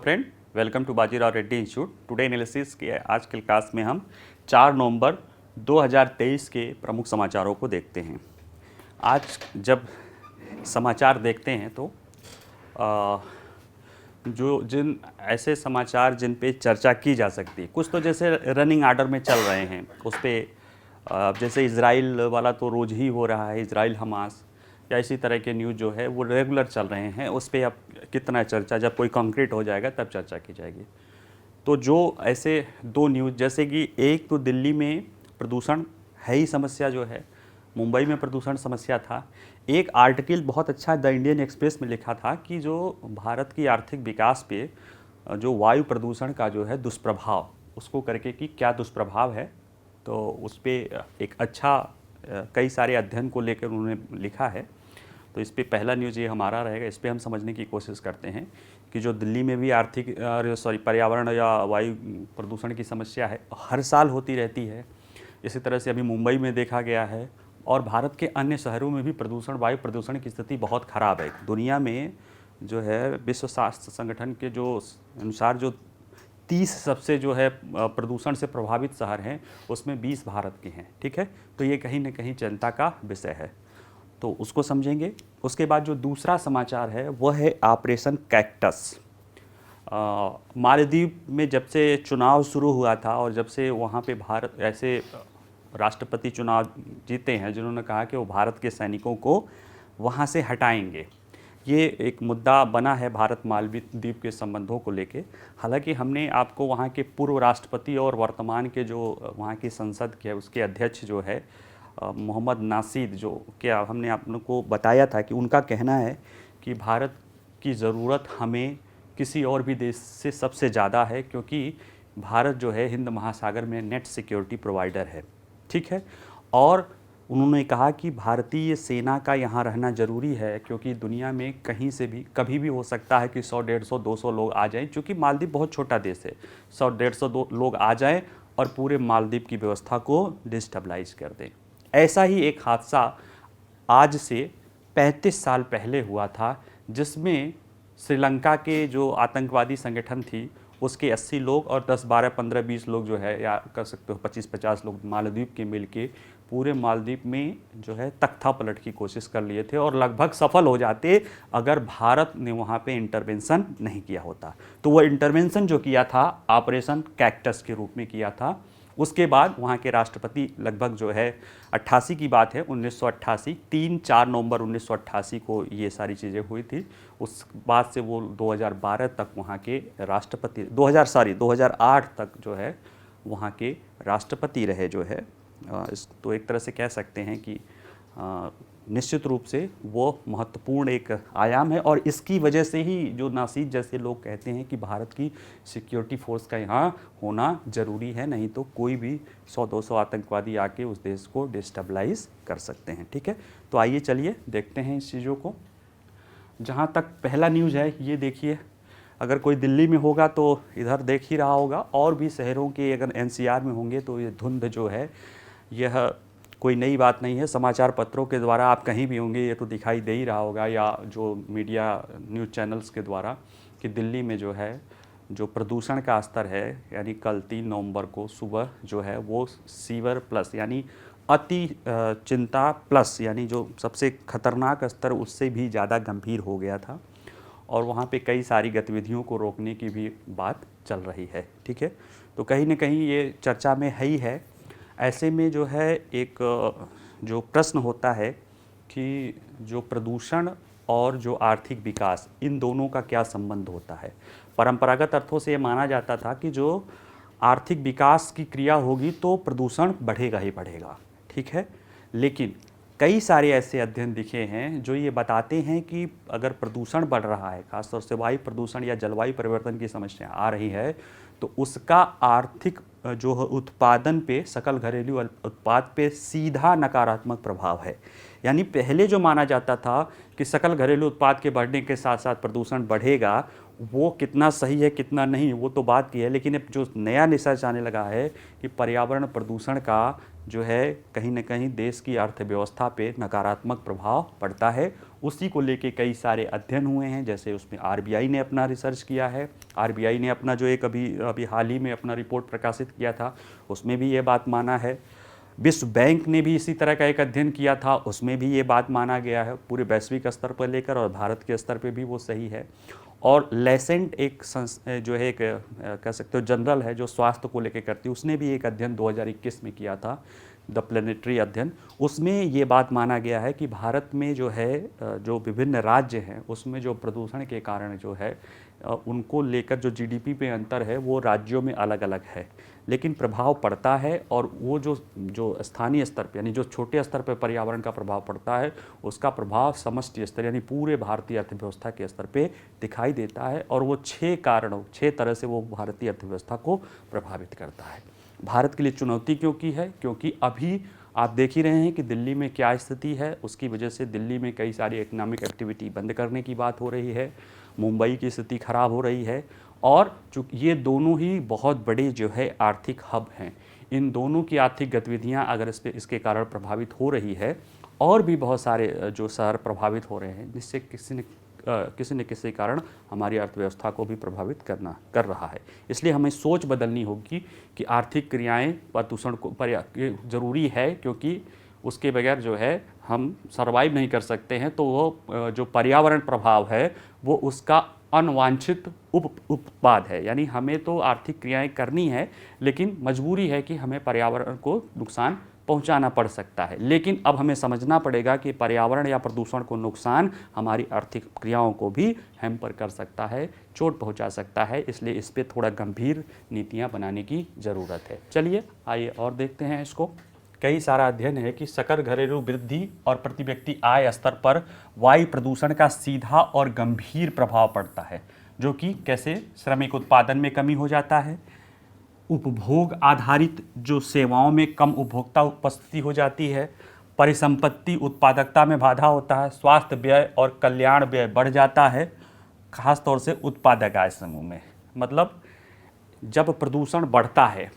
Friend, welcome to Bajirao Reddy institute. Today analysis के आज के क्लास में हम 4 नवंबर 2023 के प्रमुख समाचारों को देखते हैं। आज जब समाचार देखते हैं तो जिन ऐसे समाचार जिन पे चर्चा की जा सकती है, कुछ तो जैसे रनिंग आर्डर में चल रहे हैं उस पर, जैसे इजराइल वाला तो रोज़ ही हो रहा है, इजराइल हमास या इसी तरह के न्यूज़ जो है वो रेगुलर चल रहे हैं। उस पर अब कितना चर्चा, जब कोई कंक्रीट हो जाएगा तब चर्चा की जाएगी। तो जो ऐसे दो न्यूज़, जैसे कि एक तो दिल्ली में प्रदूषण है ही समस्या जो है, मुंबई में प्रदूषण समस्या था। एक आर्टिकल बहुत अच्छा द इंडियन एक्सप्रेस में लिखा था कि जो भारत की आर्थिक विकास पे जो वायु प्रदूषण का जो है दुष्प्रभाव, उसको करके कि क्या दुष्प्रभाव है, तो उस पर एक अच्छा कई सारे अध्ययन को लेकर उन्होंने लिखा है। तो इस पे पहला न्यूज़ ये हमारा रहेगा। इस पे हम समझने की कोशिश करते हैं कि जो दिल्ली में भी पर्यावरण या वायु प्रदूषण की समस्या है, हर साल होती रहती है। इसी तरह से अभी मुंबई में देखा गया है और भारत के अन्य शहरों में भी वायु प्रदूषण की स्थिति बहुत ख़राब है। दुनिया में जो है विश्व स्वास्थ्य संगठन के जो अनुसार जो 30 सबसे जो है प्रदूषण से प्रभावित शहर हैं, उसमें 20 भारत के हैं। ठीक है, तो ये कहीं ना कहीं चिंता का विषय है, तो उसको समझेंगे। उसके बाद जो दूसरा समाचार है वह है ऑपरेशन कैक्टस। मालदीव में जब से चुनाव शुरू हुआ था और जब से वहाँ पे भारत ऐसे राष्ट्रपति चुनाव जीते हैं जिन्होंने कहा कि वो भारत के सैनिकों को वहाँ से हटाएंगे, ये एक मुद्दा बना है भारत मालदीव के संबंधों को लेके। हालांकि हमने आपको वहाँ के पूर्व राष्ट्रपति और वर्तमान के जो वहाँ की संसद के उसके अध्यक्ष जो है मोहम्मद नाशीद, जो क्या हमने आप लोगों को बताया था कि उनका कहना है कि भारत की ज़रूरत हमें किसी और भी देश से सबसे ज़्यादा है, क्योंकि भारत जो है हिंद महासागर में नेट सिक्योरिटी प्रोवाइडर है। ठीक है, और उन्होंने कहा कि भारतीय सेना का यहाँ रहना ज़रूरी है, क्योंकि दुनिया में कहीं से भी कभी भी हो सकता है कि 100, 150, 200 लोग आ जाएं, क्योंकि मालदीव बहुत छोटा देश है। 100, 150 लोग आ जाएं और पूरे मालदीव की व्यवस्था को डिस्टेबलाइज कर दें। ऐसा ही एक हादसा आज से 35 साल पहले हुआ था, जिसमें श्रीलंका के जो आतंकवादी संगठन थी उसके 80 लोग और 10, 12, 15, 20 लोग जो है, या कर सकते हो 25, 50 लोग मालदीव के मिलके पूरे मालदीव में जो है तख्ता पलट की कोशिश कर लिए थे और लगभग सफल हो जाते अगर भारत ने वहाँ पे इंटरवेंशन नहीं किया होता। तो वो इंटरवेंशन जो किया था ऑपरेशन कैक्टस के रूप में किया था। उसके बाद वहाँ के राष्ट्रपति लगभग जो है 88 की बात है, 1988, 3-4 नवंबर 1988 को ये सारी चीज़ें हुई थी। उस बाद से वो 2012 तक वहाँ के राष्ट्रपति 2008 तक जो है वहाँ के राष्ट्रपति रहे जो है। तो एक तरह से कह सकते हैं कि निश्चित रूप से वो महत्वपूर्ण एक आयाम है, और इसकी वजह से ही जो नासीद जैसे लोग कहते हैं कि भारत की सिक्योरिटी फोर्स का यहाँ होना ज़रूरी है, नहीं तो कोई भी 100-200 आतंकवादी आके उस देश को डिस्टेबलाइज कर सकते हैं। ठीक है, तो आइए चलिए देखते हैं इस चीज़ों को। जहाँ तक पहला न्यूज़ है ये देखिए, अगर कोई दिल्ली में होगा तो इधर देख ही रहा होगा, और भी शहरों के अगर NCR में होंगे तो ये धुंध जो है यह कोई नई बात नहीं है। समाचार पत्रों के द्वारा आप कहीं भी होंगे ये तो दिखाई दे ही रहा होगा, या जो मीडिया न्यूज़ चैनल्स के द्वारा, कि दिल्ली में जो है जो प्रदूषण का स्तर है, यानी कल 3 नवंबर को सुबह जो है वो सीवर प्लस यानी अति चिंता प्लस, यानी जो सबसे खतरनाक स्तर उससे भी ज़्यादा गंभीर हो गया था, और वहाँ पे कई सारी गतिविधियों को रोकने की भी बात चल रही है। ठीक है, तो कहीं ना कहीं ये चर्चा में है ही है। ऐसे में जो है एक जो प्रश्न होता है कि जो प्रदूषण और जो आर्थिक विकास, इन दोनों का क्या संबंध होता है। परंपरागत अर्थों से ये माना जाता था कि जो आर्थिक विकास की क्रिया होगी तो प्रदूषण बढ़ेगा ही बढ़ेगा। ठीक है, लेकिन कई सारे ऐसे अध्ययन दिखे हैं जो ये बताते हैं कि अगर प्रदूषण बढ़ रहा है, खासतौर से वायु प्रदूषण या जलवायु परिवर्तन की समस्या आ रही है, तो उसका आर्थिक जो उत्पादन पे, सकल घरेलू उत्पाद पे सीधा नकारात्मक प्रभाव है। यानी पहले जो माना जाता था कि सकल घरेलू उत्पाद के बढ़ने के साथ साथ प्रदूषण बढ़ेगा, वो कितना सही है कितना नहीं वो तो बात की है, लेकिन अब जो नया रिसर्च आने लगा है कि पर्यावरण प्रदूषण का जो है कहीं ना कहीं देश की अर्थव्यवस्था पे नकारात्मक प्रभाव पड़ता है, उसी को लेके कई सारे अध्ययन हुए हैं। जैसे उसमें आरबीआई ने अपना रिसर्च किया है, आरबीआई ने अपना जो एक अभी हाल ही में अपना रिपोर्ट प्रकाशित किया था, उसमें भी ये बात माना है। विश्व बैंक ने भी इसी तरह का एक अध्ययन किया था, उसमें भी ये बात माना गया है, पूरे वैश्विक स्तर पर लेकर और भारत के स्तर पे भी वो सही है। और लेसेंट एक जो है एक कह सकते हो जनरल है जो स्वास्थ्य को लेकर करती है, उसने भी एक अध्ययन 2021 में किया था, द प्लेनेटरी अध्ययन। उसमें ये बात माना गया है कि भारत में जो है जो विभिन्न राज्य हैं उसमें जो प्रदूषण के कारण जो है उनको लेकर जो जीडीपी पे अंतर है वो राज्यों में अलग अलग है, लेकिन प्रभाव पड़ता है। और वो जो स्थानीय स्तर पे यानी जो छोटे स्तर पे पर्यावरण का प्रभाव पड़ता है उसका प्रभाव समष्टि स्तर यानी पूरे भारतीय अर्थव्यवस्था के स्तर पे दिखाई देता है। और वो 6 तरह से वो भारतीय अर्थव्यवस्था को प्रभावित करता है। भारत के लिए चुनौती क्यों की है? क्योंकि अभी आप देख ही रहे हैं कि दिल्ली में क्या स्थिति है। उसकी वजह से दिल्ली में कई सारी इकोनॉमिक एक्टिविटी बंद करने की बात हो रही है, मुंबई की स्थिति खराब हो रही है। और चूँकि ये दोनों ही बहुत बड़े जो है आर्थिक हब हैं, इन दोनों की आर्थिक गतिविधियाँ अगर इसके कारण प्रभावित हो रही है, और भी बहुत सारे जो शहर प्रभावित हो रहे हैं, जिससे किसी न किसी कारण हमारी अर्थव्यवस्था को भी प्रभावित कर रहा है। इसलिए हमें सोच बदलनी होगी कि आर्थिक क्रियाएं प्रदूषण को ज़रूरी है, क्योंकि उसके बगैर जो है हम सर्वाइव नहीं कर सकते हैं। तो वो जो पर्यावरण प्रभाव है वो उसका अनवांछित उत्पाद है। यानी हमें तो आर्थिक क्रियाएं करनी है, लेकिन मजबूरी है कि हमें पर्यावरण को नुकसान पहुंचाना पड़ सकता है। लेकिन अब हमें समझना पड़ेगा कि पर्यावरण या प्रदूषण को नुकसान हमारी आर्थिक क्रियाओं को भी हैम्पर कर सकता है, चोट पहुंचा सकता है। इसलिए इस पे थोड़ा गंभीर नीतियां बनाने की ज़रूरत है। चलिए आइए और देखते हैं इसको। कई सारा अध्ययन है कि सकल घरेलू वृद्धि और प्रति व्यक्ति आय स्तर पर वायु प्रदूषण का सीधा और गंभीर प्रभाव पड़ता है, जो कि कैसे श्रमिक उत्पादन में कमी हो जाता है, उपभोग आधारित जो सेवाओं में कम उपभोक्ता उपस्थिति हो जाती है, परिसंपत्ति उत्पादकता में बाधा होता है, स्वास्थ्य व्यय और कल्याण व्यय बढ़ जाता है, खास तौर से उत्पादक आय समूह में। मतलब जब प्रदूषण बढ़ता है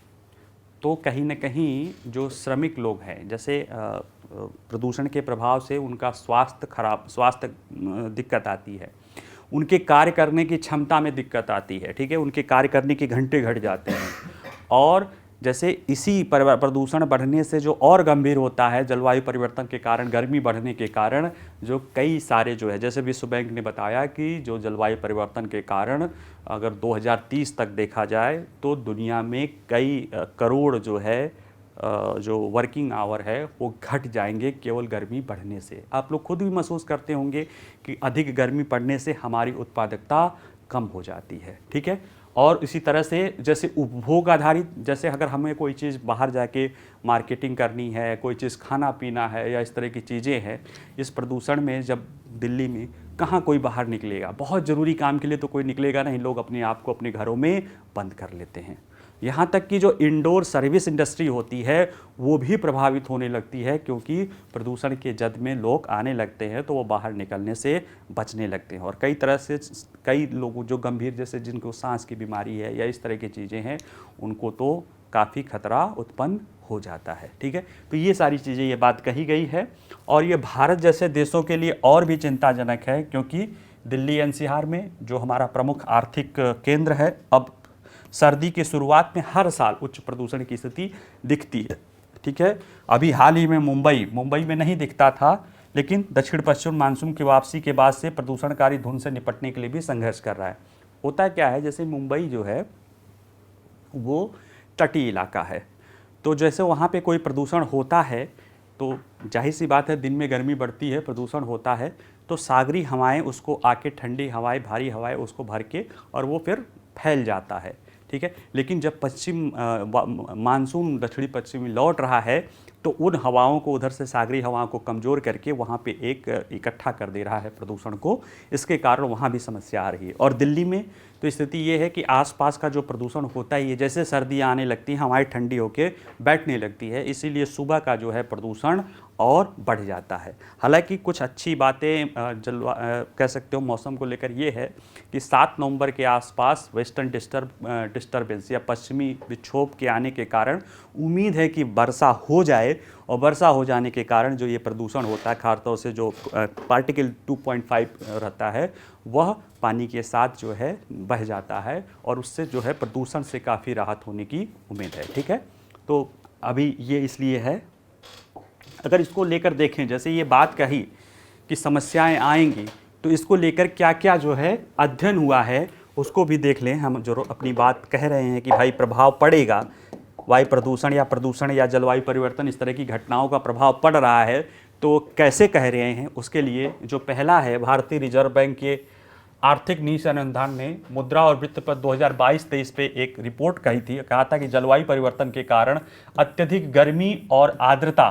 तो कहीं न कहीं जो श्रमिक लोग हैं, जैसे प्रदूषण के प्रभाव से उनका स्वास्थ्य दिक्कत आती है, उनके कार्य करने की क्षमता में दिक्कत आती है, ठीक है, उनके कार्य करने के घंटे घट जाते हैं। और जैसे इसी प्रदूषण बढ़ने से जो और गंभीर होता है, जलवायु परिवर्तन के कारण, गर्मी बढ़ने के कारण जो कई सारे जो है, जैसे विश्व बैंक ने बताया कि जो जलवायु परिवर्तन के कारण अगर 2030 तक देखा जाए तो दुनिया में कई करोड़ जो है जो वर्किंग आवर है वो घट जाएंगे केवल गर्मी बढ़ने से। आप लोग खुद भी महसूस करते होंगे कि अधिक गर्मी पड़ने से हमारी उत्पादकता कम हो जाती है, ठीक है। और इसी तरह से जैसे उपभोग आधारित, जैसे अगर हमें कोई चीज़ बाहर जाके मार्केटिंग करनी है, कोई चीज़ खाना पीना है या इस तरह की चीज़ें हैं, इस प्रदूषण में जब दिल्ली में कहाँ कोई बाहर निकलेगा, बहुत ज़रूरी काम के लिए तो कोई निकलेगा नहीं, लोग अपने आप को अपने घरों में बंद कर लेते हैं। यहाँ तक कि जो इंडोर सर्विस इंडस्ट्री होती है वो भी प्रभावित होने लगती है, क्योंकि प्रदूषण के जद में लोग आने लगते हैं तो वो बाहर निकलने से बचने लगते हैं। और कई तरह से कई लोग जो गंभीर, जैसे जिनको सांस की बीमारी है या इस तरह की चीज़ें हैं, उनको तो काफ़ी खतरा उत्पन्न हो जाता है, ठीक है। तो ये सारी चीज़ें, ये बात कही गई है। और ये भारत जैसे देशों के लिए और भी चिंताजनक है, क्योंकि दिल्ली एनसीआर में जो हमारा प्रमुख आर्थिक केंद्र है, अब सर्दी की शुरुआत में हर साल उच्च प्रदूषण की स्थिति दिखती है, ठीक है। अभी हाल ही में मुंबई में नहीं दिखता था, लेकिन दक्षिण पश्चिम मानसून की वापसी के बाद से प्रदूषणकारी धुंध से निपटने के लिए भी संघर्ष कर रहा है। होता क्या है, जैसे मुंबई जो है वो तटीय इलाका है, तो जैसे वहाँ पे कोई प्रदूषण होता है तो जाहिर सी बात है दिन में गर्मी बढ़ती है, प्रदूषण होता है तो सागरी हवाएं उसको आके, ठंडी हवाएं, भारी हवाएं उसको भर के और वो फिर फैल जाता है, ठीक है। लेकिन जब मानसून दक्षिणी पश्चिमी लौट रहा है तो उन हवाओं को, उधर से सागरी हवाओं को कमज़ोर करके वहाँ पे एक इकट्ठा कर दे रहा है प्रदूषण को। इसके कारण वहाँ भी समस्या आ रही है। और दिल्ली में तो स्थिति ये है कि आसपास का जो प्रदूषण होता ही है, जैसे सर्दियाँ आने लगती हैं हमारी ठंडी होके बैठने लगती है, इसीलिए सुबह का जो है प्रदूषण और बढ़ जाता है। हालांकि कुछ अच्छी बातें कह सकते हो मौसम को लेकर ये है कि 7 नवंबर के आसपास वेस्टर्न डिस्टर्बेंस या पश्चिमी विक्षोभ के आने के कारण उम्मीद है कि वर्षा हो जाए, और वर्षा हो जाने के कारण जो ये प्रदूषण होता है खासतौर से जो पार्टिकल 2.5 रहता है वह पानी के साथ जो है बह जाता है, और उससे जो है प्रदूषण से काफ़ी राहत होने की उम्मीद है। ठीक है, तो अभी ये इसलिए है। अगर इसको लेकर देखें, जैसे ये बात कही कि समस्याएं आएंगी, तो इसको लेकर क्या क्या जो है अध्ययन हुआ है उसको भी देख लें। हम जो अपनी बात कह रहे हैं कि भाई प्रभाव पड़ेगा, वायु प्रदूषण या जलवायु परिवर्तन इस तरह की घटनाओं का प्रभाव पड़ रहा है, तो कैसे कह रहे हैं। उसके लिए जो पहला है, भारतीय रिजर्व बैंक के आर्थिक नीति अनुसंधान ने मुद्रा और वित्त पर 2022-23 पे एक रिपोर्ट कहा था कि जलवायु परिवर्तन के कारण अत्यधिक गर्मी और आर्द्रता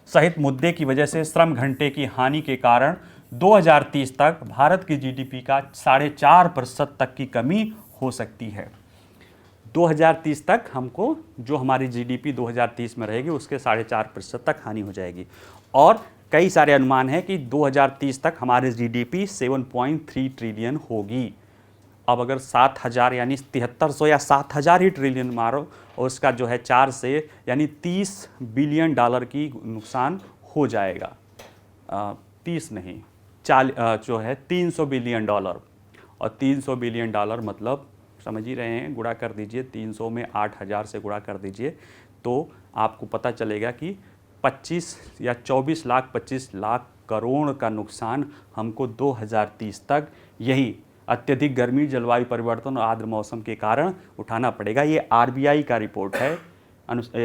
सहित मुद्दे की वजह से श्रम घंटे की हानि के कारण 2030 तक भारत की जीडीपी का 4.5% तक की कमी हो सकती है। 2030 तक हमको जो हमारी जीडीपी 2030 में रहेगी उसके 4.5% तक हानि हो जाएगी, और कई सारे अनुमान हैं कि 2030 तक हमारी जीडीपी 7.3 ट्रिलियन होगी। अब अगर 7,000 यानी 7300 या 7,000 ही ट्रिलियन मारो, और उसका जो है 4 से यानी $30 बिलियन की नुकसान हो जाएगा। 30 नहीं, जो है $300 बिलियन, और $300 बिलियन मतलब समझ ही रहे हैं, गुणा कर दीजिए 300 में 8,000 से गुणा कर दीजिए, तो आपको पता चलेगा कि 25 या 25 लाख करोड़ का नुकसान हमको 2030 तक यही अत्यधिक गर्मी, जलवायु परिवर्तन और आर्द्र मौसम के कारण उठाना पड़ेगा। ये आरबीआई का रिपोर्ट है,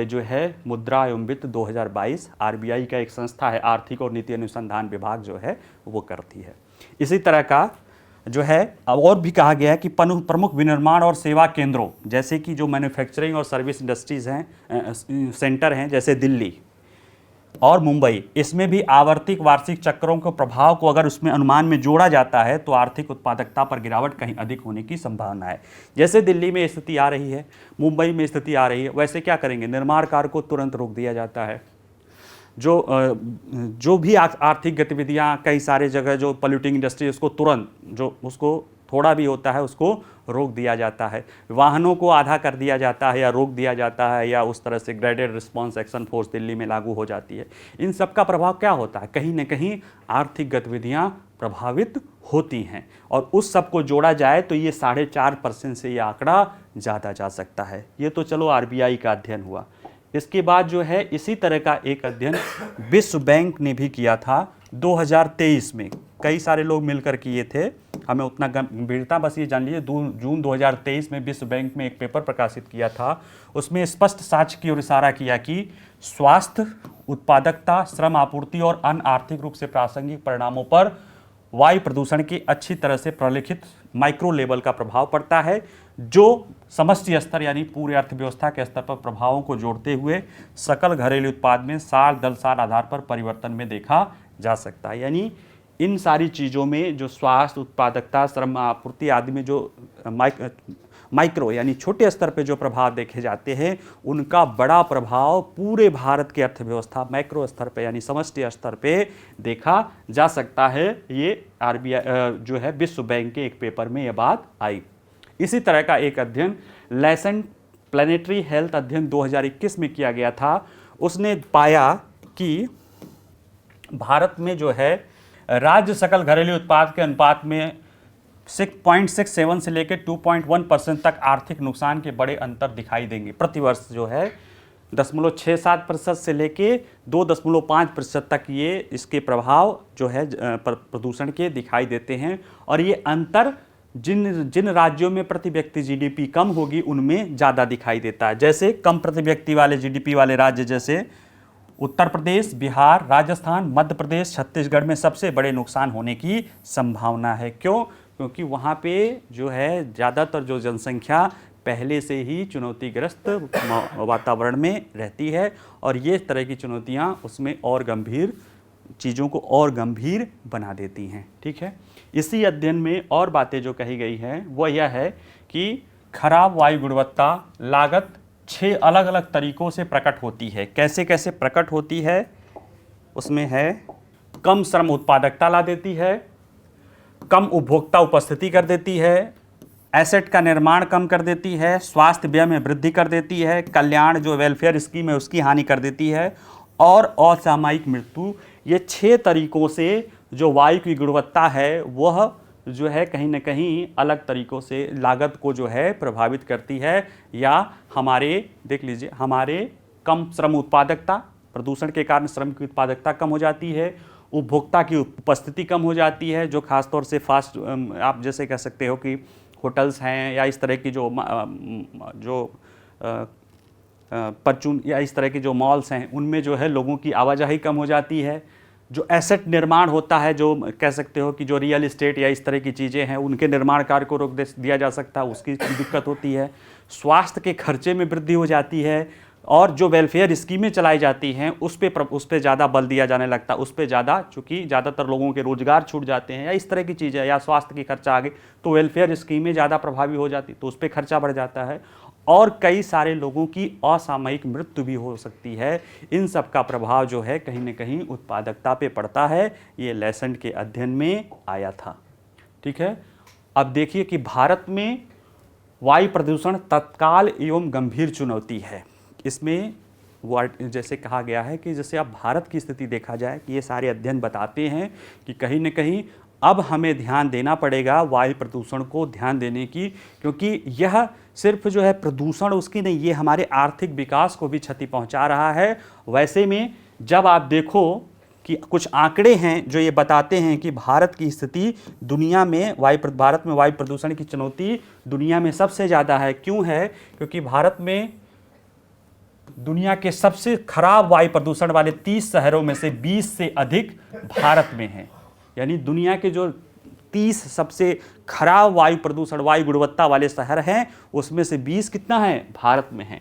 जो है मुद्रा एवं वित्त 2022। आरबीआई का एक संस्था है, आर्थिक और नीति अनुसंधान विभाग जो है वो करती है। इसी तरह का जो है और भी कहा गया है कि प्रमुख विनिर्माण और सेवा केंद्रों जैसे कि जो मैन्युफैक्चरिंग और सर्विस इंडस्ट्रीज़ हैं, सेंटर हैं, जैसे दिल्ली और मुंबई, इसमें भी आवर्तिक वार्षिक चक्रों के प्रभाव को अगर उसमें अनुमान में जोड़ा जाता है तो आर्थिक उत्पादकता पर गिरावट कहीं अधिक होने की संभावना है। जैसे दिल्ली में स्थिति आ रही है, मुंबई में स्थिति आ रही है, वैसे क्या करेंगे, निर्माण कार्य को तुरंत रोक दिया जाता है। जो भी आर्थिक गतिविधियां, कई सारे जगह जो पॉल्यूटिंग इंडस्ट्री, उसको तुरंत, जो उसको थोड़ा भी होता है उसको रोक दिया जाता है। वाहनों को आधा कर दिया जाता है या रोक दिया जाता है, या उस तरह से graded response action force Delhi में लागू हो जाती है। इन सब का प्रभाव क्या होता है, कहीं ना कहीं आर्थिक गतिविधियां प्रभावित होती हैं, और उस सब को जोड़ा जाए तो ये 4.5% से ये आंकड़ा ज़्यादा जा सकता है। ये तो चलो आरबीआई का अध्ययन हुआ। इसके बाद जो है इसी तरह का एक अध्ययन विश्व बैंक ने भी किया था 2023 में। कई सारे लोग मिलकर किए थे, हमें उतना गंभीरता, बस ये जान लीजिए जून 2023 में विश्व बैंक में एक पेपर प्रकाशित किया था। उसमें स्पष्ट साक्ष्य की ओर इशारा किया कि स्वास्थ्य, उत्पादकता, श्रम आपूर्ति और अन्य आर्थिक रूप से प्रासंगिक परिणामों पर वायु प्रदूषण की अच्छी तरह से प्रलेखित माइक्रो लेवल का प्रभाव पड़ता है, जो समष्टि स्तर यानी पूरी अर्थव्यवस्था के स्तर पर प्रभावों को जोड़ते हुए सकल घरेलू उत्पाद में साल दर साल आधार पर परिवर्तन में देखा जा सकता है। यानी इन सारी चीज़ों में जो स्वास्थ्य, उत्पादकता, श्रम आपूर्ति आदि में जो माइक्रो यानी छोटे स्तर पे जो प्रभाव देखे जाते हैं, उनका बड़ा प्रभाव पूरे भारत की अर्थव्यवस्था मैक्रो स्तर पे यानी समष्टि स्तर पे देखा जा सकता है। ये आरबीआई जो है विश्व बैंक के एक पेपर में ये बात आई। इसी तरह का एक अध्ययन लेसेंट प्लानिटरी हेल्थ अध्ययन 2021 में किया गया था। उसने पाया कि भारत में जो है राज्य सकल घरेलू उत्पाद के अनुपात में 6.67 से लेकर 2.1% तक आर्थिक नुकसान के बड़े अंतर दिखाई देंगे प्रतिवर्ष। जो है 0.67% से लेके 2.5% तक ये इसके प्रभाव जो है प्रदूषण के दिखाई देते हैं। और ये अंतर जिन राज्यों में प्रति व्यक्ति जीडीपी कम होगी उनमें ज़्यादा दिखाई देता है। जैसे कम प्रति व्यक्ति वाले जीडीपी वाले राज्य जैसे उत्तर प्रदेश, बिहार, राजस्थान, मध्य प्रदेश, छत्तीसगढ़ में सबसे बड़े नुकसान होने की संभावना है। क्यों? क्योंकि वहाँ पे जो है ज़्यादातर जो जनसंख्या पहले से ही चुनौतीग्रस्त वातावरण में रहती है, और ये तरह की चुनौतियाँ उसमें और गंभीर चीज़ों को और गंभीर बना देती हैं। ठीक है, इसी अध्ययन में और बातें जो कही गई हैं वो यह है कि खराब वायु गुणवत्ता लागत 6 अलग अलग तरीकों से प्रकट होती है। कैसे कैसे प्रकट होती है उसमें है, कम श्रम उत्पादकता ला देती है, कम उपभोक्ता उपस्थिति कर देती है, एसेट का निर्माण कम कर देती है, स्वास्थ्य व्यय में वृद्धि कर देती है, कल्याण जो वेलफेयर स्कीम है उसकी हानि कर देती है, और असामयिक मृत्यु। ये 6 तरीकों से जो वायु की गुणवत्ता है वह जो है कहीं ना कहीं अलग तरीकों से लागत को जो है प्रभावित करती है, या हमारे देख लीजिए हमारे कम श्रम उत्पादकता, प्रदूषण के कारण श्रम की उत्पादकता कम हो जाती है, उपभोक्ता की उपस्थिति कम हो जाती है, जो खासतौर से फास्ट आप जैसे कह सकते हो कि होटल्स हैं या इस तरह की जो परचून या इस तरह के जो मॉल्स हैं उनमें जो है लोगों की आवाजाही कम हो जाती है, जो एसेट निर्माण होता है, जो कह सकते हो कि जो रियल इस्टेट या इस तरह की चीज़ें हैं उनके निर्माण कार्य को रोक दिया जा सकता है, उसकी दिक्कत होती है, स्वास्थ्य के खर्चे में वृद्धि हो जाती है, और जो वेलफेयर स्कीमें चलाई जाती हैं उस पर ज़्यादा बल दिया जाने लगता है, उस पर ज़्यादा, चूँकि ज़्यादातर लोगों के रोजगार छूट जाते हैं या इस तरह की चीज़ें, या स्वास्थ्य की खर्चा आगे तो वेलफेयर स्कीमें ज़्यादा प्रभावी हो जाती तो उस पर खर्चा बढ़ जाता है, और कई सारे लोगों की असामयिक मृत्यु भी हो सकती है। इन सब का प्रभाव जो है कहीं न कहीं उत्पादकता पे पड़ता है। ये लेसेंट के अध्ययन में आया था। ठीक है, अब देखिए कि भारत में वायु प्रदूषण तत्काल एवं गंभीर चुनौती है। इसमें वो जैसे कहा गया है कि जैसे अब भारत की स्थिति देखा जाए कि ये सारे अध्ययन बताते हैं कि कहीं न कहीं अब हमें ध्यान देना पड़ेगा वायु प्रदूषण को ध्यान देने की, क्योंकि यह सिर्फ जो है प्रदूषण उसकी नहीं, ये हमारे आर्थिक विकास को भी क्षति पहुंचा रहा है। वैसे में जब आप देखो कि कुछ आंकड़े हैं जो ये बताते हैं कि भारत की स्थिति दुनिया में भारत में वायु प्रदूषण की चुनौती दुनिया में सबसे ज़्यादा है। क्यों है? क्योंकि भारत में दुनिया के सबसे खराब वायु प्रदूषण वाले 30 शहरों में से 20 से अधिक भारत में हैं। यानी दुनिया के जो 30 सबसे खराब वायु प्रदूषण वायु गुणवत्ता वाले शहर हैं उसमें से 20 कितना है? भारत में हैं।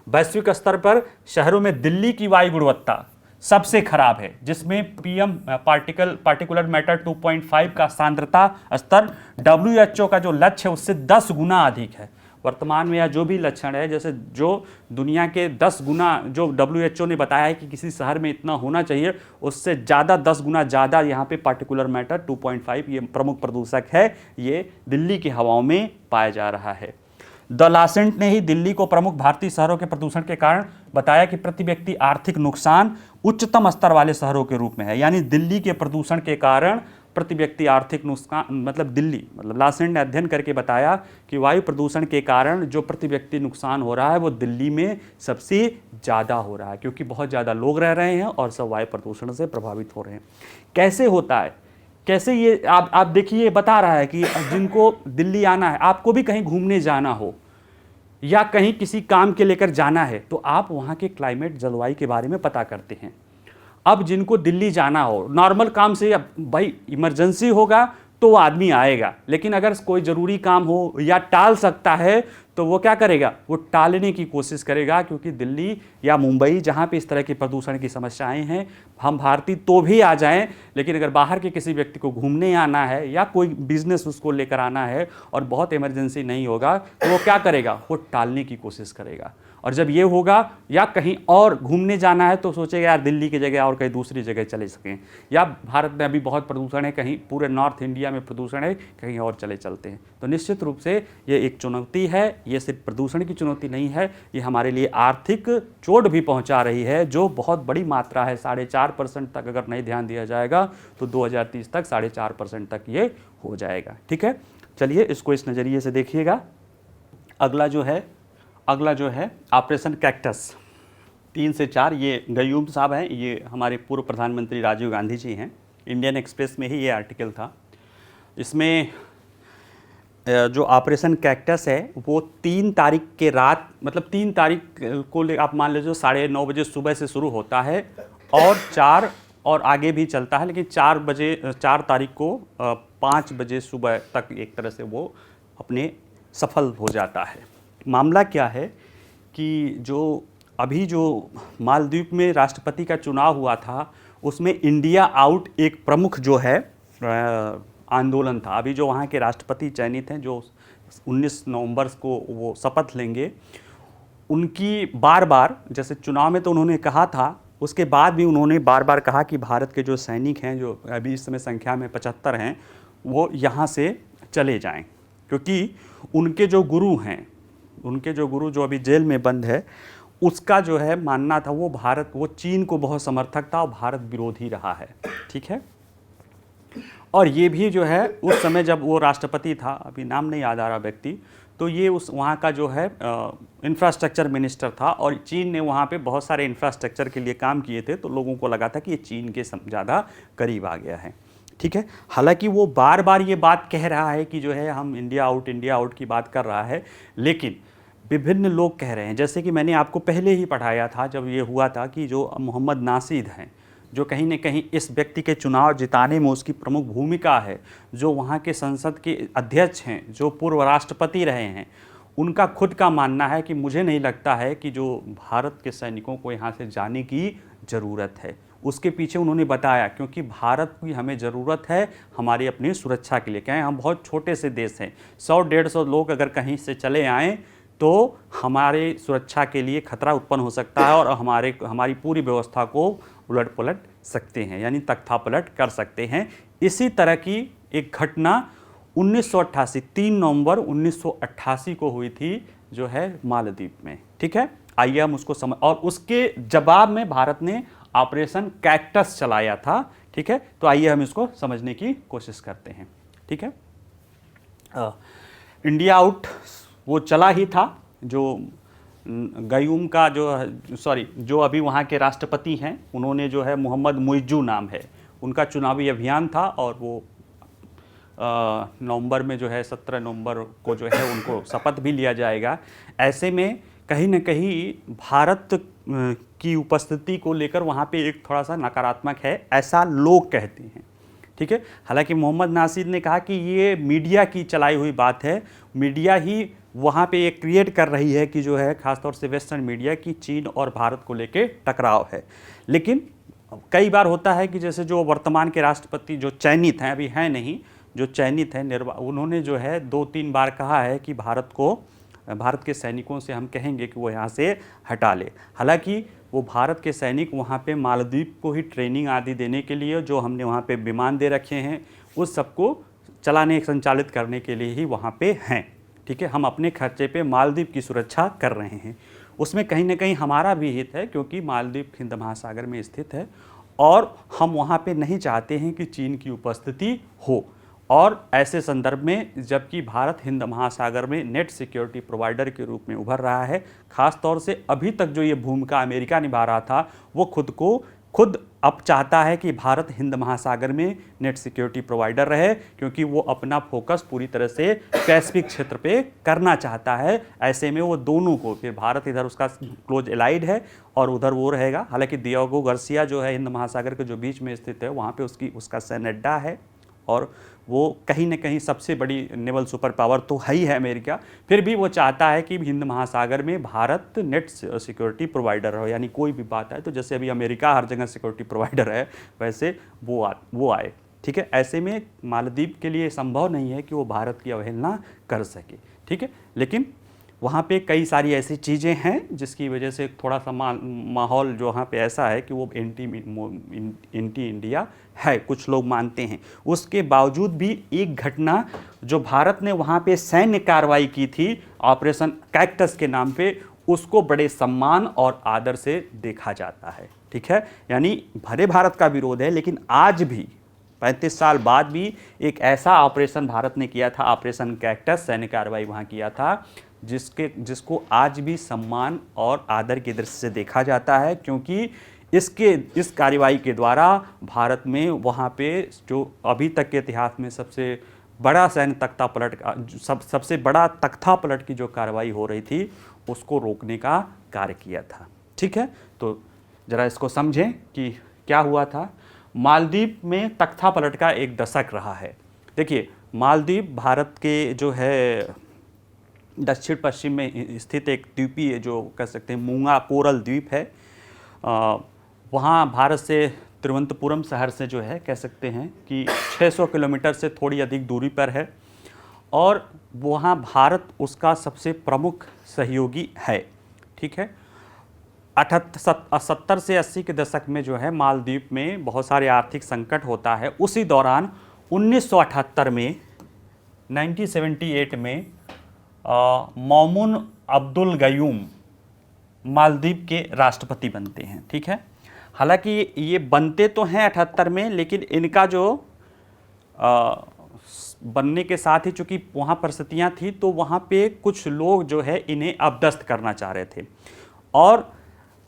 वैश्विक स्तर पर शहरों में दिल्ली की वायु गुणवत्ता सबसे खराब है, जिसमें पीएम पार्टिकुलर मैटर 2.5 का सांद्रता स्तर WHO का जो लक्ष्य है उससे 10 गुना अधिक है। वर्तमान में या जो भी लक्षण है, जैसे जो दुनिया के 10 गुना जो WHO ने बताया है कि किसी शहर में इतना होना चाहिए, उससे ज़्यादा 10 गुना ज़्यादा यहाँ पे पार्टिकुलर मैटर 2.5 ये प्रमुख प्रदूषक है, ये दिल्ली की हवाओं में पाया जा रहा है। द लासेंट ने ही दिल्ली को प्रमुख भारतीय शहरों के प्रदूषण के कारण बताया कि प्रति व्यक्ति आर्थिक नुकसान उच्चतम स्तर वाले शहरों के रूप में है। यानी दिल्ली के प्रदूषण के कारण प्रति व्यक्ति आर्थिक नुकसान, मतलब लासेंट ने अध्ययन करके बताया कि वायु प्रदूषण के कारण जो प्रति व्यक्ति नुकसान हो रहा है वो दिल्ली में सबसे ज़्यादा हो रहा है, क्योंकि बहुत ज़्यादा लोग रह रहे हैं और सब वायु प्रदूषण से प्रभावित हो रहे हैं। कैसे होता है? कैसे ये आप देखिए, बता रहा है कि जिनको दिल्ली आना है, आपको भी कहीं घूमने जाना हो या कहीं किसी काम के लेकर जाना है, तो आप वहाँ के क्लाइमेट जलवायु के बारे में पता करते हैं। अब जिनको दिल्ली जाना हो नॉर्मल काम से, अब भाई इमरजेंसी होगा तो वो आदमी आएगा, लेकिन अगर कोई ज़रूरी काम हो या टाल सकता है तो वो क्या करेगा? वो टालने की कोशिश करेगा, क्योंकि दिल्ली या मुंबई जहाँ पे इस तरह की प्रदूषण की समस्याएं हैं, हम भारतीय तो भी आ जाएं, लेकिन अगर बाहर के किसी व्यक्ति को घूमने आना है या कोई बिजनेस उसको लेकर आना है और बहुत इमरजेंसी नहीं होगा तो वो क्या करेगा? वो टालने की कोशिश करेगा। और जब ये होगा या कहीं और घूमने जाना है तो सोचेगा यार दिल्ली की जगह और कहीं दूसरी जगह चले सकें, या भारत में अभी बहुत प्रदूषण है, कहीं पूरे नॉर्थ इंडिया में प्रदूषण है, कहीं और चलते हैं। तो निश्चित रूप से ये एक चुनौती है। ये सिर्फ प्रदूषण की चुनौती नहीं है, ये हमारे लिए आर्थिक चोट भी पहुंचा रही है, जो बहुत बड़ी मात्रा है। 4.5% तक अगर नहीं ध्यान दिया जाएगा तो 2030 तक 4.5% तक ये हो जाएगा। ठीक है, चलिए इसको इस नज़रिए से देखिएगा। अगला जो है ऑपरेशन कैक्टस 3 से 4, ये गयूम साहब हैं, ये हमारे पूर्व प्रधानमंत्री राजीव गांधी जी हैं। इंडियन एक्सप्रेस में ही ये आर्टिकल था। इसमें जो ऑपरेशन कैक्टस है वो 3 तारीख के रात, मतलब 3 तारीख को आप मान लीजिए 9:30 बजे सुबह से शुरू होता है और 4 और आगे भी चलता है, लेकिन 4 तारीख को 5 बजे सुबह तक एक तरह से वो अपने सफल हो जाता है। मामला क्या है कि जो अभी जो मालदीव में राष्ट्रपति का चुनाव हुआ था उसमें इंडिया आउट एक प्रमुख जो है आंदोलन था। अभी जो वहाँ के राष्ट्रपति चयनित हैं, जो 19 नवंबर को वो शपथ लेंगे, उनकी बार बार, जैसे चुनाव में तो उन्होंने कहा था, उसके बाद भी उन्होंने बार बार कहा कि भारत के जो सैनिक हैं, जो अभी इस समय संख्या में 75 हैं, वो यहाँ से चले जाएं, क्योंकि उनके जो गुरु हैं, उनके जो गुरु जो अभी जेल में बंद है, उसका जो है मानना था वो चीन को बहुत समर्थक था और भारत विरोधी रहा है। ठीक है। और ये भी जो है उस समय जब वो राष्ट्रपति था, अभी नाम नहीं याद आ रहा व्यक्ति, तो ये उस वहाँ का जो है इंफ्रास्ट्रक्चर मिनिस्टर था, और चीन ने वहाँ पे बहुत सारे इंफ्रास्ट्रक्चर के लिए काम किए थे, तो लोगों को लगा था कि ये चीन के ज़्यादा करीब आ गया है। ठीक है। हालांकि वो बार बार ये बात कह रहा है कि जो है हम इंडिया आउट की बात कर रहा है, लेकिन विभिन्न लोग कह रहे हैं, जैसे कि मैंने आपको पहले ही पढ़ाया था जब ये हुआ था, कि जो मोहम्मद नासिद हैं, जो कहीं न कहीं इस व्यक्ति के चुनाव जिताने में उसकी प्रमुख भूमिका है, जो वहाँ के संसद के अध्यक्ष हैं, जो पूर्व राष्ट्रपति रहे हैं, उनका खुद का मानना है कि मुझे नहीं लगता है कि जो भारत के सैनिकों को यहाँ से जाने की ज़रूरत है। उसके पीछे उन्होंने बताया, क्योंकि भारत की हमें ज़रूरत है हमारी अपनी सुरक्षा के लिए। क्या है, हम बहुत छोटे से देश हैं, 100-150 लोग अगर कहीं से चले आएँ तो हमारे सुरक्षा के लिए खतरा उत्पन्न हो सकता है, और हमारी पूरी व्यवस्था को उलट पुलट सकते हैं, यानी तख्ता पलट कर सकते हैं। इसी तरह की एक घटना 1988 3 नवंबर 1988 को हुई थी, जो है मालदीव में। ठीक है। आइए हम उसको समझ, और उसके जवाब में भारत ने ऑपरेशन कैक्टस चलाया था। ठीक है। तो आइए हम इसको समझने की कोशिश करते हैं। ठीक है। इंडिया आउट वो चला ही था, जो गयूम का जो अभी वहाँ के राष्ट्रपति हैं, उन्होंने जो है मोहम्मद मुइज्जू नाम है, उनका चुनावी अभियान था, और वो नवंबर में जो है 17 नवंबर को जो है उनको शपथ भी लिया जाएगा। ऐसे में कहीं न कहीं भारत की उपस्थिति को लेकर वहाँ पे एक थोड़ा सा नकारात्मक है, ऐसा लोग कहते हैं। ठीक है। हालांकि मोहम्मद नासिद ने कहा कि ये मीडिया की चलाई हुई बात है, मीडिया ही वहाँ पे एक क्रिएट कर रही है कि जो है खासतौर से वेस्टर्न मीडिया की चीन और भारत को लेके टकराव है। लेकिन कई बार होता है कि जैसे जो वर्तमान के राष्ट्रपति जो चयनित हैं, अभी हैं नहीं, जो चयनित हैं उन्होंने जो है 2-3 बार कहा है कि भारत के सैनिकों से हम कहेंगे कि वो यहाँ से हटा ले। हालांकि वो भारत के सैनिक वहाँ पे मालदीव को ही ट्रेनिंग आदि देने के लिए, जो हमने वहाँ पे विमान दे रखे हैं, उस सबको चलाने संचालित करने के लिए ही वहाँ पे हैं। ठीक है। हम अपने खर्चे पे मालदीव की सुरक्षा कर रहे हैं, उसमें कहीं ना कहीं हमारा भी हित है, क्योंकि मालदीव हिंद महासागर में स्थित है, और हम वहाँ पे नहीं चाहते हैं कि चीन की उपस्थिति हो। और ऐसे संदर्भ में जबकि भारत हिंद महासागर में नेट सिक्योरिटी प्रोवाइडर के रूप में उभर रहा है, खास तौर से अभी तक जो ये भूमिका अमेरिका निभा रहा था, वो खुद अब चाहता है कि भारत हिंद महासागर में नेट सिक्योरिटी प्रोवाइडर रहे, क्योंकि वो अपना फोकस पूरी तरह से पैसिफिक क्षेत्र पे करना चाहता है। ऐसे में वो दोनों को, फिर भारत इधर उसका क्लोज एलाइड है और उधर वो रहेगा। हालांकि दियागो गार्सिया जो है हिंद महासागर के जो बीच में स्थित है, वहाँ पे उसका सैन्य अड्डा है, और वो कहीं न कहीं सबसे बड़ी नेवल सुपर पावर तो है ही है अमेरिका, फिर भी वो चाहता है कि हिंद महासागर में भारत नेट सिक्योरिटी प्रोवाइडर हो, यानी कोई भी बात आए तो जैसे अभी अमेरिका हर जगह सिक्योरिटी प्रोवाइडर है, वैसे वो आए। ठीक है। ऐसे में मालदीव के लिए संभव नहीं है कि वो भारत की अवहेलना कर सके। ठीक है। लेकिन वहाँ पे कई सारी ऐसी चीज़ें हैं जिसकी वजह से थोड़ा सा माहौल जो वहाँ पे ऐसा है कि वो एंटी इंडिया है, कुछ लोग मानते हैं। उसके बावजूद भी एक घटना जो भारत ने वहाँ पे सैन्य कार्रवाई की थी ऑपरेशन कैक्टस के नाम पे, उसको बड़े सम्मान और आदर से देखा जाता है। ठीक है। यानी भले भारत का विरोध है, लेकिन आज भी 35 साल बाद भी एक ऐसा ऑपरेशन भारत ने किया था, ऑपरेशन कैक्टस, सैन्य कार्रवाई वहाँ किया था, जिसको आज भी सम्मान और आदर की दृष्टि से देखा जाता है, क्योंकि इस कार्रवाई के द्वारा भारत में वहाँ पे जो अभी तक के इतिहास में सबसे बड़ा सैन्य तख्ता पलट का सबसे बड़ा तख्ता पलट की जो कार्रवाई हो रही थी, उसको रोकने का कार्य किया था। ठीक है। तो ज़रा इसको समझें कि क्या हुआ था। मालदीव में तख्ता पलट का एक दशक रहा है। देखिए, मालदीव भारत के जो है दक्षिण पश्चिम में स्थित एक द्वीपीय, जो कह सकते हैं मूंगा कोरल द्वीप है। वहाँ भारत से तिरुवनंतपुरम शहर से जो है कह सकते हैं कि 600 किलोमीटर से थोड़ी अधिक दूरी पर है और वहाँ भारत उसका सबसे प्रमुख सहयोगी है। ठीक है। 70 से 80 के दशक में जो है मालदीव में बहुत सारे आर्थिक संकट होता है। उसी दौरान 1978 में 1978 में मौमून अब्दुल गयूम मालदीव के राष्ट्रपति बनते हैं। ठीक है। हालांकि ये बनते तो हैं 78 में, लेकिन इनका जो बनने के साथ ही चूंकि वहाँ परिस्थितियाँ थी तो वहाँ पे कुछ लोग जो है इन्हें अपदस्थ करना चाह रहे थे। और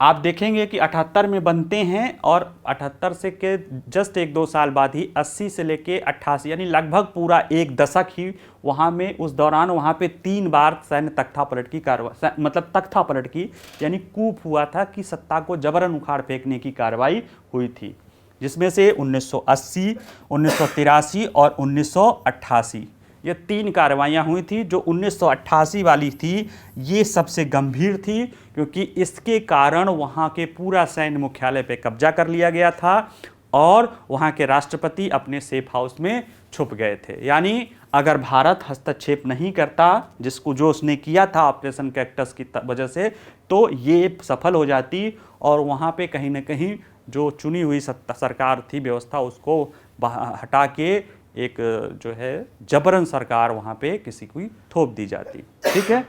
आप देखेंगे कि 78 में बनते हैं और 78 से के जस्ट 1-2 साल बाद ही 80 से लेके 88 यानी लगभग पूरा एक दशक ही वहाँ में उस दौरान वहाँ पे 3 बार सैन्य तख्तापलट की कार्रवाई, मतलब तख्तापलट की यानी कूप हुआ था कि सत्ता को जबरन उखाड़ फेंकने की कार्रवाई हुई थी, जिसमें से 1980, 1983 और 1988 ये 3 कार्रवाइयाँ हुई थी। जो 1988 वाली थी ये सबसे गंभीर थी क्योंकि इसके कारण वहाँ के पूरा सैन्य मुख्यालय पे कब्जा कर लिया गया था और वहाँ के राष्ट्रपति अपने सेफ हाउस में छुप गए थे। यानी अगर भारत हस्तक्षेप नहीं करता, जिसको जो उसने किया था ऑपरेशन कैक्टस की वजह से, तो ये सफल हो जाती और वहाँ पे कहीं ना कहीं जो चुनी हुई सरकार थी, व्यवस्था, उसको हटा के एक जो है जबरन सरकार वहाँ पे किसी को थोप दी जाती। ठीक है।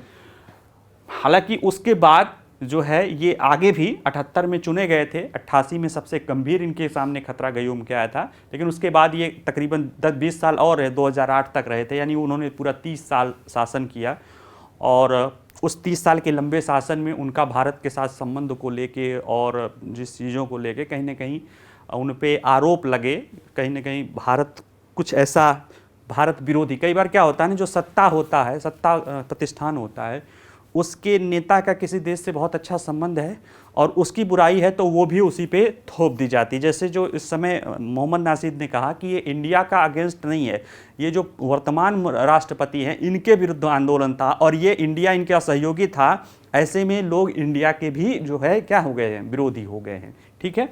हालांकि उसके बाद जो है ये आगे भी 78 में चुने गए थे, 88 में सबसे गंभीर इनके सामने खतरा गयूम के आया था, लेकिन उसके बाद ये तकरीबन 10-20 साल और रहे, 2008 तक रहे थे, यानी उन्होंने पूरा 30 साल शासन किया। और उस 30 साल के लंबे शासन में उनका भारत के साथ संबंध को लेके और जिस चीज़ों को लेके कहीं ना कहीं उन पे आरोप लगे, कहीं ना कहीं भारत कुछ ऐसा भारत विरोधी, कई बार क्या होता है ना, जो सत्ता होता है, सत्ता प्रतिष्ठान होता है, उसके नेता का किसी देश से बहुत अच्छा संबंध है और उसकी बुराई है तो वो भी उसी पे थोप दी जाती। जैसे जो इस समय मोहम्मद नासिद ने कहा कि ये इंडिया का अगेंस्ट नहीं है, ये जो वर्तमान राष्ट्रपति हैं इनके विरुद्ध आंदोलन था और ये इंडिया इनका सहयोगी था। ऐसे में लोग इंडिया के भी जो है क्या हो गए हैं, विरोधी हो गए हैं। ठीक है।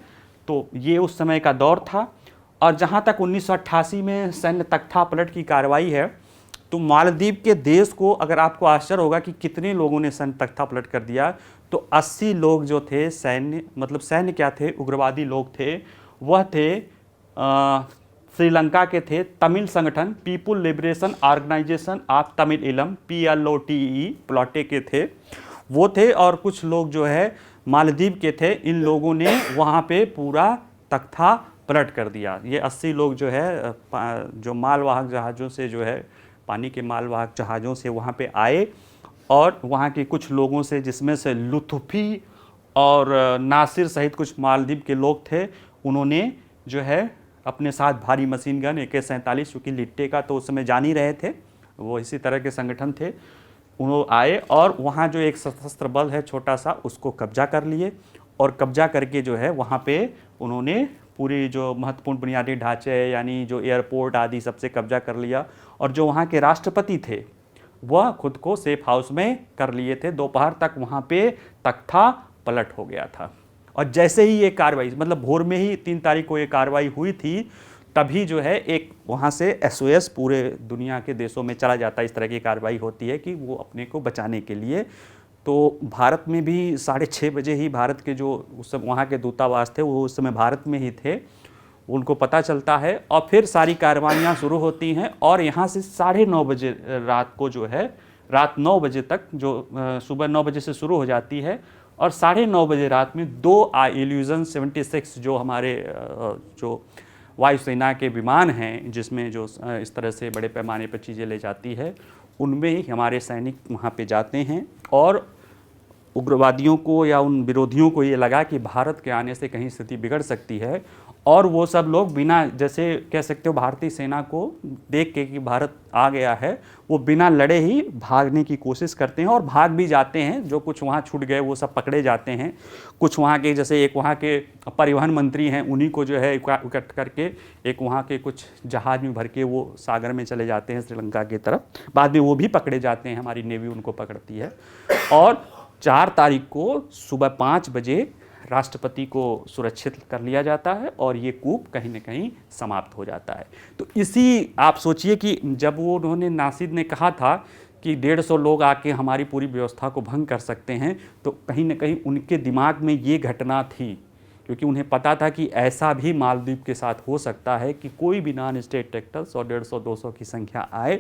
तो ये उस समय का दौर था। और जहाँ तक 1988 में सैन्य तख्तापलट की कार्रवाई है, तो मालदीव के देश को, अगर आपको आश्चर्य होगा कि कितने लोगों ने सैन्य तख्तापलट कर दिया, तो 80 लोग जो थे सैन्य, मतलब सैन्य क्या थे, उग्रवादी लोग थे, वह थे श्रीलंका के थे तमिल संगठन People Liberation Organisation of Tamil Eelam PLOTE प्लॉटे के थे, वो थे। और कुछ लोग जो है मालदीव के थे। इन लोगों ने वहाँ पे पूरा तख्ता पलट कर दिया। ये 80 लोग जो है जो मालवाहक जहाज़ों से जो है पानी के मालवाहक जहाज़ों से वहाँ पे आए और वहाँ के कुछ लोगों से, जिसमें से लुत्फ़ी और नासिर सहित कुछ मालदीव के लोग थे, उन्होंने जो है अपने साथ भारी मशीन गन AK-47, चूँकि लिट्टे का तो उस समय जान ही रहे थे, वो इसी तरह के संगठन थे, उन्होंने आए और वहाँ जो एक सशस्त्र बल है छोटा सा, उसको कब्जा कर लिए और कब्जा करके जो है वहाँ पे उन्होंने पूरी जो महत्वपूर्ण बुनियादी ढांचे यानी जो एयरपोर्ट आदि सबसे कब्जा कर लिया। और जो वहाँ के राष्ट्रपति थे वह खुद को सेफ हाउस में कर लिए थे। दोपहर तक वहाँ पे तख्ता पलट हो गया था। और जैसे ही ये कार्रवाई, मतलब भोर में ही 3 तारीख को ये कार्रवाई हुई थी, तभी जो है एक वहाँ से SOS पूरे दुनिया के देशों में चला जाता है। इस तरह की कार्रवाई होती है कि वो अपने को बचाने के लिए। तो भारत में भी 6:30 बजे ही भारत के जो उस समय वहाँ के दूतावास थे, वो उस समय भारत में ही थे, उनको पता चलता है और फिर सारी कार्रवाइयाँ शुरू होती हैं। और यहाँ से 9:30 बजे रात को जो है, रात 9 बजे तक, जो सुबह 9 बजे से शुरू हो जाती है और 9:30 बजे रात में 2 इल्यूजन 76 जो हमारे जो वायुसेना के विमान हैं, जिसमें जो इस तरह से बड़े पैमाने पर चीज़ें ले जाती है, उनमें ही हमारे सैनिक वहाँ पे जाते हैं। और उग्रवादियों को या उन विरोधियों को ये लगा कि भारत के आने से कहीं स्थिति बिगड़ सकती है और वो सब लोग बिना, जैसे कह सकते हो भारतीय सेना को देख के कि भारत आ गया है, वो बिना लड़े ही भागने की कोशिश करते हैं और भाग भी जाते हैं। जो कुछ वहाँ छूट गए वो सब पकड़े जाते हैं। कुछ वहाँ के, जैसे एक वहाँ के परिवहन मंत्री हैं, उन्हीं को जो है इकट्ठ करके एक वहाँ के कुछ जहाज़ में भर के वो सागर में चले जाते हैं श्रीलंका की तरफ। बाद में वो भी पकड़े जाते हैं, हमारी नेवी उनको पकड़ती है। और 4 तारीख को सुबह 5 बजे राष्ट्रपति को सुरक्षित कर लिया जाता है और ये कूप कहीं न कहीं समाप्त हो जाता है। तो इसी आप सोचिए कि जब वो उन्होंने नासिद ने कहा था कि 150 लोग आके हमारी पूरी व्यवस्था को भंग कर सकते हैं, तो कहीं न कहीं उनके दिमाग में ये घटना थी, क्योंकि उन्हें पता था कि ऐसा भी मालदीव के साथ हो सकता है कि कोई भी नॉन स्टेट एक्टर्स और 150-200 की संख्या आए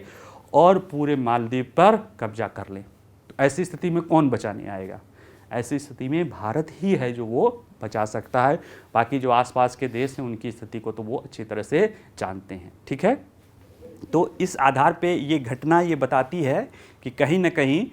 और पूरे मालदीव पर कब्जा कर लें। तो ऐसी स्थिति में कौन बचाने आएगा? ऐसी स्थिति में भारत ही है जो वो बचा सकता है। बाकी जो आसपास के देश हैं उनकी स्थिति को तो वो अच्छी तरह से जानते हैं। ठीक है, तो इस आधार पे ये घटना ये बताती है कि कहीं ना कहीं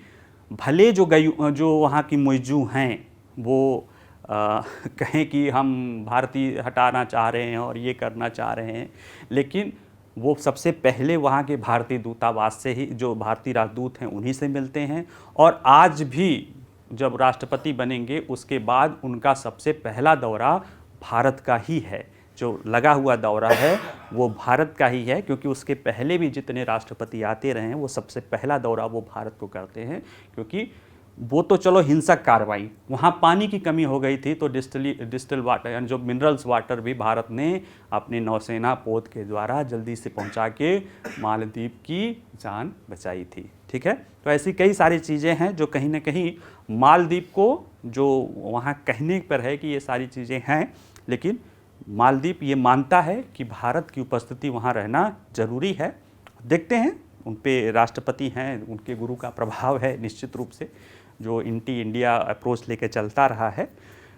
भले जो वहाँ की मुइज्जू हैं वो कहें कि हम भारतीय हटाना चाह रहे हैं और ये करना चाह रहे हैं, लेकिन वो सबसे पहले वहाँ के भारतीय दूतावास से ही, जो भारतीय राजदूत हैं उन्हीं से मिलते हैं। और आज भी जब राष्ट्रपति बनेंगे उसके बाद उनका सबसे पहला दौरा भारत का ही है। जो लगा हुआ दौरा है वो भारत का ही है, क्योंकि उसके पहले भी जितने राष्ट्रपति आते रहे हैं वो सबसे पहला दौरा वो भारत को करते हैं। क्योंकि वो तो चलो हिंसक कार्रवाई, वहाँ पानी की कमी हो गई थी तो डिस्टिल वाटर यानी जो मिनरल्स वाटर भी भारत ने अपने नौसेना पोत के द्वारा जल्दी से पहुँचा के मालदीव की जान बचाई थी। ठीक है, तो ऐसी कई सारी चीज़ें हैं जो कहीं ना कहीं मालदीव को, जो वहाँ कहने पर है कि ये सारी चीज़ें हैं, लेकिन मालदीव ये मानता है कि भारत की उपस्थिति वहाँ रहना ज़रूरी है। देखते हैं, उन पे राष्ट्रपति हैं, उनके गुरु का प्रभाव है निश्चित रूप से, जो एंटी इंडिया अप्रोच लेके चलता रहा है,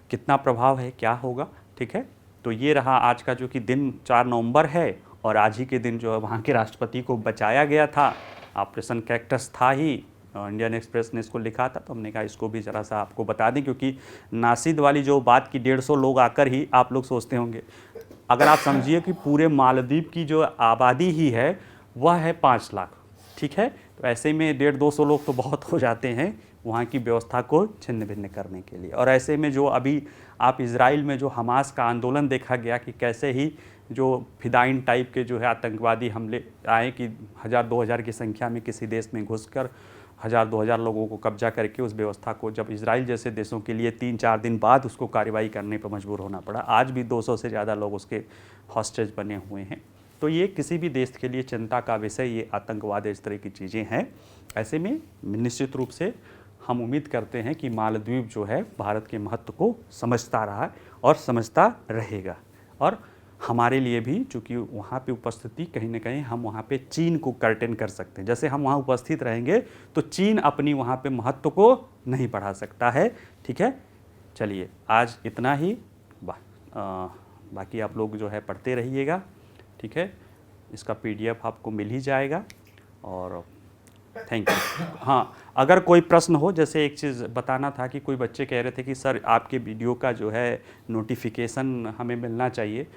कितना प्रभाव है, क्या होगा। ठीक है, तो ये रहा आज का जो कि दिन 4 नवंबर है, और आज ही के दिन जो है वहाँ के राष्ट्रपति को बचाया गया था। ऑपरेशन कैक्टस था ही, इंडियन एक्सप्रेस ने इसको लिखा था, तो हमने कहा इसको भी ज़रा सा आपको बता दें, क्योंकि नासिद वाली जो बात की 150 लोग आकर ही आप लोग सोचते होंगे, अगर आप समझिए कि पूरे मालदीव की जो आबादी ही है वह है 5 लाख। ठीक है, तो ऐसे में 150-200 लोग तो बहुत हो जाते हैं वहाँ की व्यवस्था को छिन्न भिन्न करने के लिए। और ऐसे में जो अभी आप इजराइल में जो हमास का आंदोलन देखा गया कि कैसे ही जो फिदाइन टाइप के जो है आतंकवादी हमले आए कि 1000-2000 की संख्या में किसी देश में घुसकर 1000-2000 लोगों को कब्जा करके उस व्यवस्था को, जब इजराइल जैसे देशों के लिए 3-4 दिन बाद उसको कार्रवाई करने पर मजबूर होना पड़ा। आज भी 200 से ज़्यादा लोग उसके हॉस्टेज बने हुए हैं। तो ये किसी भी देश के लिए चिंता का विषय, ये आतंकवाद इस तरह की चीज़ें हैं। ऐसे में निश्चित रूप से हम उम्मीद करते हैं कि मालदीव जो है भारत के महत्व को समझता रहा और समझता रहेगा। और हमारे लिए भी, चूँकि वहाँ पे उपस्थिति कहीं ना कहीं हम वहाँ पे चीन को कर्टेन कर सकते हैं। जैसे हम वहाँ उपस्थित रहेंगे तो चीन अपनी वहाँ पे महत्व को नहीं बढ़ा सकता है। ठीक है, चलिए आज इतना ही, बाकी आप लोग जो है पढ़ते रहिएगा। ठीक है, इसका PDF आपको मिल ही जाएगा। और थैंक यू। हाँ, अगर कोई प्रश्न हो, जैसे एक चीज़ बताना था कि कोई बच्चे कह रहे थे कि सर आपके वीडियो का जो है नोटिफिकेशन हमें मिलना चाहिए,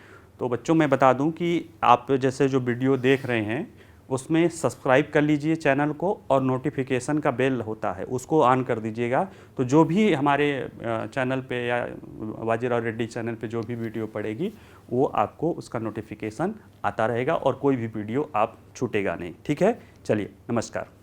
तो बच्चों मैं बता दूं कि आप जैसे जो वीडियो देख रहे हैं उसमें सब्सक्राइब कर लीजिए चैनल को, और नोटिफिकेशन का बेल होता है उसको ऑन कर दीजिएगा। तो जो भी हमारे चैनल पे या बाजीराव रेड्डी चैनल पे जो भी वीडियो पड़ेगी वो आपको उसका नोटिफिकेशन आता रहेगा और कोई भी वीडियो आप छूटेगा नहीं। ठीक है, चलिए नमस्कार।